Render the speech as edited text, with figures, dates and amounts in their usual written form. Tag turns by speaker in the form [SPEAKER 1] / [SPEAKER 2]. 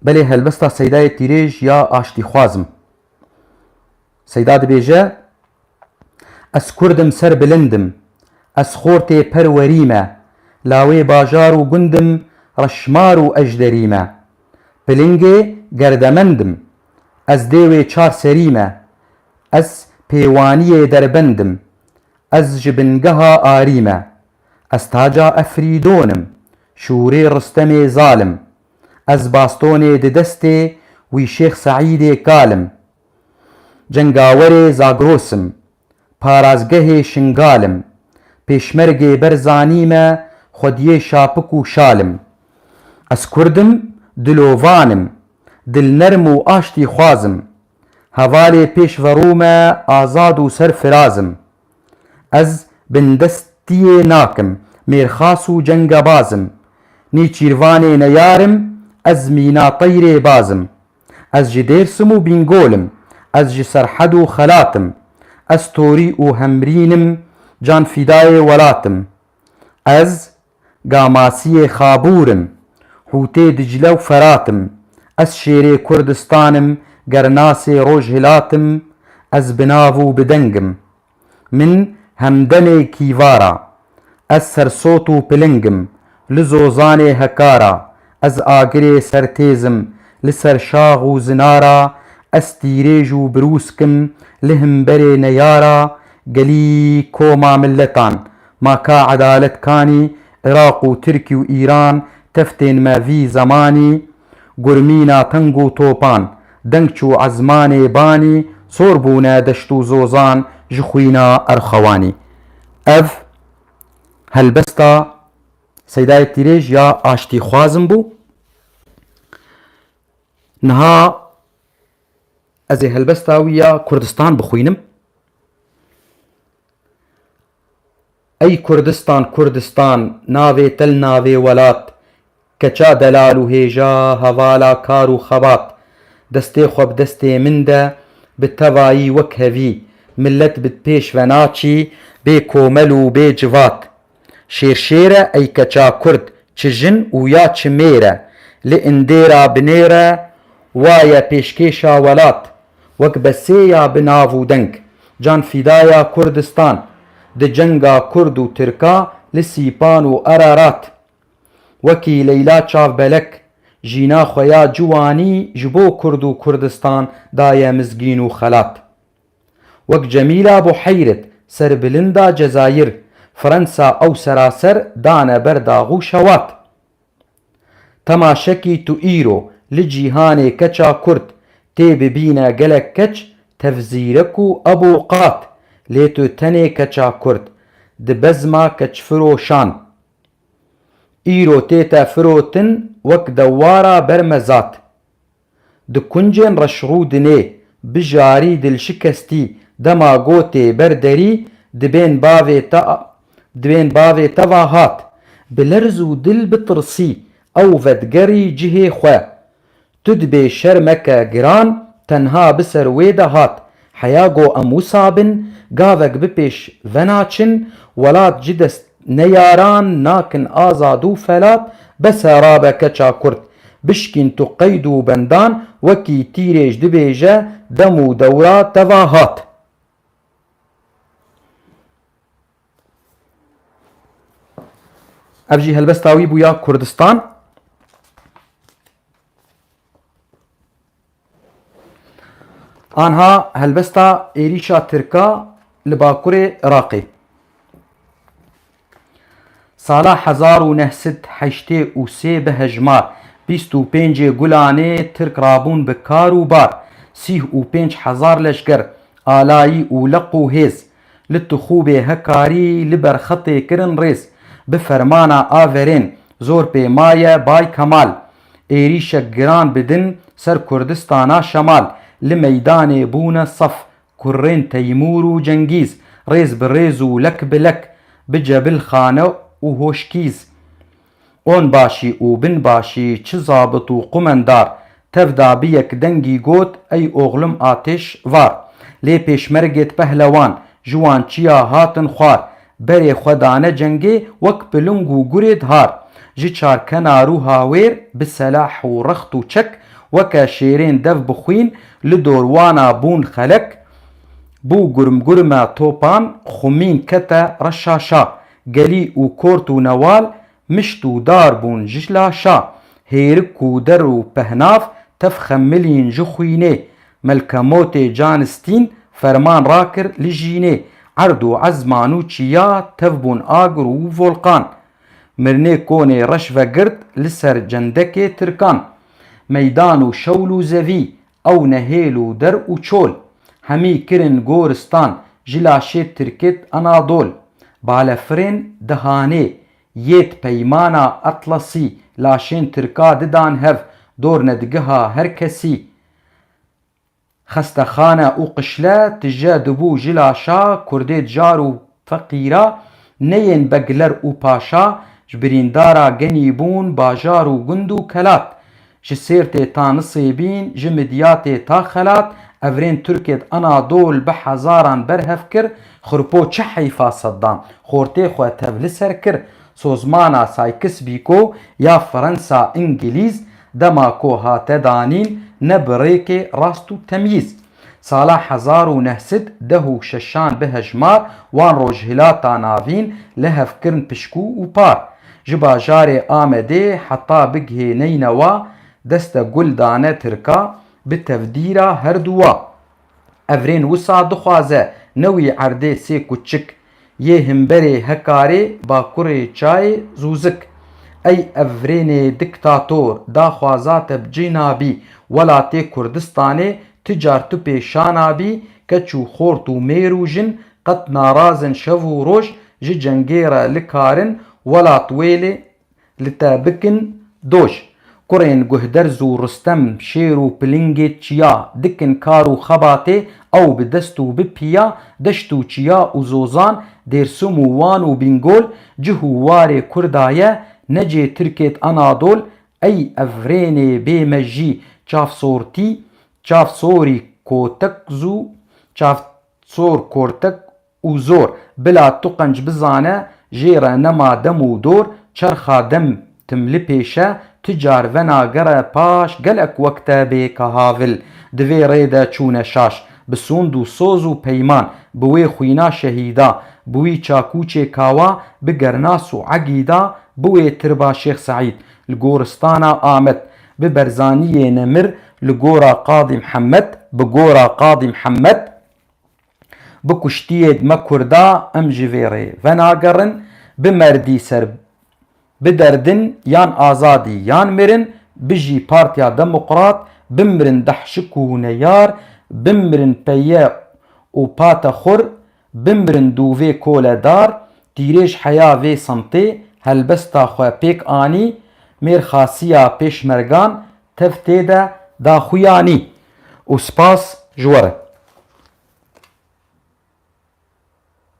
[SPEAKER 1] بەلێ هەلبەستا سەیدای تیرێژ یا ئاشتی خوازم. سەیدا دەبێژە ئەس کوردم سەر بلندم، ئەس خۆرتێ پەروەریمە، لاوێ باژار و گوندم، ڕەشمار و ئەژدەریمە. پلنگێ گەردەمەندم، ئەس دێوێ چار سەریمە، ئەس پێوانیێ دەربەندم، ئەس ji بنگەها ئاریمە. ئەس تاجا ئەفریدۆنم، شوورێ ڕستەمێ زالم، ئەس باستۆنێ ددەستێ وی شێخ سەعیدێ کالم. جەنگاوەرێ زاگرۆسم، پارازگەهێ شنگالم، پێشمەرگێ بەرزانیمە، خودیێ شاپک و شالم. ئەس کوردم دلۆڤانم، دلنەرم و ئاشتی خوازم، هەڤالێ پێش ڤەڕوومە، ئازاد و سەرفرازم. ئەس بندەستیێ ناکم، مێرخاس و جەنگەبازم، نیچیروانێ نەیارم، ئەس مینا تەیرێ بازم. ئەس ji دێرسم و بینگۆلم، ئەس ji سەرحەد و خەلاتم، ئەس تۆری و هەمرینم، جان فیدایێ وەلاتم. ئەس گاماسیێ خابوورم، حوتێ دجلە و فەراتم، ئەس شێرێ کوردستانم، گەرناسێ ڕۆژ هلاتم. ئەس بناو و بدەنگم، من هەمدەمێ کیڤارە، ئەس سەرسۆت و پلنگم، li زۆزانێ هەکارە، ئەس ئاگرێ سەرتێزم، لەسەر شاغ و زنارە، ئەس تیرێژ و بروسکم، li hemberê neyara. Gelî koma milletan, maka edaletkanî, Iraq û Tirkî û Îran, teftên me vî zemanî. Gurmîna teng û topan, deng çû ezmanê banî, sor bûne deşt û zozan, ji xwîna erxewanî. Ev helbesta Seydayê Tîrêj ya Aştî Xwazim bû. Niha ez ê helbesta wî ya Kurdistan bixwînim. Ey Kurdistan Kurdistan, navê tel navê welat, keça delal û hêja, hevala kar û xebat. Destê xwe bi destê min de, bi tevayî wek hevî, millet bi pêş ve naçî, bê komel û bê civat. Şêrşêr e ey keça Kurd, çi jin û ya çi mêr e, li îndêra binêr e, waye pêşkêşa welat. Wek besê ya bi nav û deng, can fîdaya Kurdistan, di cenga Kurd û Tirka, li Sîpan û Erarat. Wekî Leyla çavbelek, jîna xwe ya ciwanî, ji bo Kurd û Kurdistan daye mizgîn û xelat. Wek Cemîla Buheyret, serbilinda Cezayir, Fransa ew seraser dane ber dax û şewat. Temaşekî tu îro li cîhanê keça Kurd, tê bibîne gelek keç, tevzîrek û ebûqat. Lê tu tenê keça Kurd, di bezma keçfiroşan. Îro tête firotin, wek dewara bermezat. Di kuncên reşrûdinê, bijarî dilşikestî, dema gotê berderî, dibên bavê teva hat. Bi lerz û dil bitirsî, ew vedgerî cihê xwe. Tu dibê şermeke giran, tenha biser wê de hat. Heya got em wisa bin, gavek bipêş venaçin, welat ji dest neyaran, nakin azad û felat. Bese rabe keça Kurd, bişkîn tu qeyd û bendan, wekî tîrêj dibêje, dem û dewra teva hat. Ev jî helbesta wî bû ya Kurdistan. Anha helbesta êrîşa Tirka li bakurê Iraqê. Sala 1983 bi hejmar 25 Gulanê Tirk rabûn bi kar û bar. 35,000 leşker, alayî û leq û hêz, li tixûbê hekarî, li ber xetê kirin rêz. Bi fermana averên, zor pêmaye Bay Kemal, êrîşek giran bidin ser Kurdistana şemal. Li meydanê bûne sef, kurrên Teymûr û Cengîz, rêz bi rêz û lek bi lek, bi Cebilxane û Hoşkîz. Onbaşî û binbaşî, çi zabit û qumendar, tevda bi yek dengî got, ey oğlum atêş var. Lê pêşmergê pehlewan, ji wan çiya hatin xwar, berê xwe dane cengê, wek piling û gurê dihar. جی چارکنارو هاویر بسلاح و رخت و چک وکا شیرین دف بخوین لدوروانا بون خلک بو گرم گرما توپان خمین کتا رشاشا گلی و کورت و نوال مشت و دار بون جلاشا هیرک و در و پهناف تف خملین جخوینه ملکموت جانستین فرمان راکر لجینه عرض و عزمانو چیا تف بون آگر و ولقان مرنه کونه رش و گرد لسر جندک ترکان میدان و شول و زوی او نهیل و در و چول همی کرن گورستان جلاشه ترکت انادول بالفرین دهانه یت پیمانا اطلسی لاشین ترکا ددان هف دور ندگها هر کسی خستخانه او قشله تجا دبو جلاشا کرده جارو فقیرا نین بگلر او پاشا جبریندارا گنیبون باجار و گندو کلات جسیرت تا نصیبین جمدیات تا خلات افرین ترکت انادول به هزاران برهف کر خرپو چه حیفا صدام خورته خواه تبل سر کر سوزمانا سایکس بیکو یا فرنسا انگلیز دماکو هات دانین نبریک راستو تمیز سالا 1900 دهو ششان به هجمار وان روجهلاتا ناوین لهف کرن پشکو و پار جبا جار آمده حتا بگه نینوا دست گل دانه ترکا بتفدیرا هر دوا افرین وسا دخوازه نوی عرده سی کچک یه همبره هکاره با کره چای زوزک ای افرین دکتاتور دا خوازات بجینابی ولاتی کردستانه تجارت پیشانابی کچو خورت و میروژن قط نارازن شو و روش جی جنگیره لکارن ولات ویلی لتابکن دوش کرین گهدرز و رستم شیر و پلنگ چیا دکن کارو خباته او بدستو بپیا دشتو چیا و زوزان درسم و وان و بینگول جهوار کردایه نجی ترکت انادول ای افرین بیمجی چاف صوری کوتک زو چاف صور کورتک و زور بلا تقنج بزانه جیره نما دم و دور چرخا دم تملی پیشه تجار و ناگره پاش گلک وقتا بی کهاول دوی ریده چونه شاش بسوند و سوز و پیمان بوی خوینا شهیدا بوی چاکوچه کاوا بگرناس و عقیدا بوی تربا شیخ سعید لگورستانا آمد ببرزانی نمر لگورا قاضی محمد بگورا قاضی محمد بکشتید مکردا ام جویره و ناگرن بمردی سر بدردن یان آزادی یان مرن بجی پارتیا دموقرات بمرن دحشکو نیار بمرن پیه و پات خور بمرن دووی کول دار تیرش حیا وی سمته هلبستا خواه پیک آنی میر خاصیا پیش مرگان تفته دا خویانی و سپاس جوره